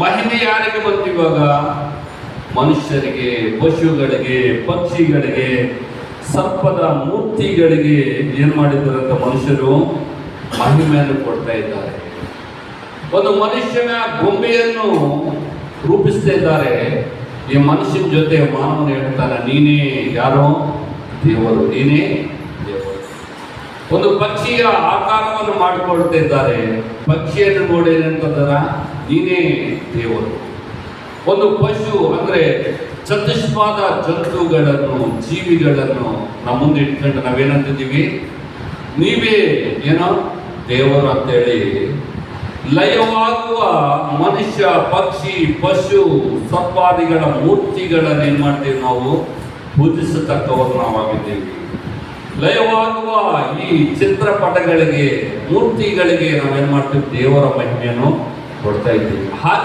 ಮಹಿಮೆ ಯಾರಿಗೆ ಬಂತು ಇವಾಗ? ಮನುಷ್ಯರಿಗೆ, ಪಶುಗಳಿಗೆ, ಪಕ್ಷಿಗಳಿಗೆ, ಸರ್ಪದ ಮೂರ್ತಿಗಳಿಗೆ ಏನ್ ಮಾಡಿದ್ದಾರಂತ ಮನುಷ್ಯರು ಮಹಿಮೆಯನ್ನು ಕೊಡ್ತಾ ಇದ್ದಾರೆ. ಒಂದು ಮನುಷ್ಯನ ಗೊಂಬೆಯನ್ನು ರೂಪಿಸ್ತಾ ಇದ್ದಾರೆ. ಈ ಮನುಷ್ಯನ ಜೊತೆ ಮಾನವನು ಹೇಳ್ತಾನೆ, ನೀನೇ ಯಾರೋ ದೇವರು, ನೀನೇ ದೇವರು. ಒಂದು ಪಕ್ಷಿಯ ಆಕಾರವನ್ನು ಮಾಡಿಕೊಳ್ತಾ ಇದ್ದಾರೆ. ಪಕ್ಷಿಯನ್ನು ನೋಡಿ ಏನಂತಂದ್ರ ನೀನೇ ದೇವರು. ಒಂದು ಪಶು ಅಂದ್ರೆ ಚತುಷ್ಪಾದ ಜಂತುಗಳನ್ನು, ಜೀವಿಗಳನ್ನು ನಮ್ಮ ಮುಂದೆ ಇಟ್ಕೊಂಡು ನಾವೇನಂತಿದ್ದೀವಿ, ನೀವೇ ಏನೋ ದೇವರು ಅಂತೇಳಿ ಲಯವಾಗುವ ಮನುಷ್ಯ, ಪಕ್ಷಿ, ಪಶು, ಸರ್ಪಾದಿಗಳ ಮೂರ್ತಿಗಳನ್ನು ಏನ್ ಮಾಡ್ತೀವಿ ನಾವು? ಪೂಜಿಸತಕ್ಕವರು ನಾವಾಗಿದ್ದೀವಿ. ಲಯವಾಗುವ ಈ ಚಿತ್ರಪಟಗಳಿಗೆ, ಮೂರ್ತಿಗಳಿಗೆ ನಾವೇನ್ ಮಾಡ್ತೀವಿ? ದೇವರ ಮಹಿಮೆಯನ್ನು ಕೊಡ್ತಾ ಇದ್ದೀವಿ. ಹಾಗೆ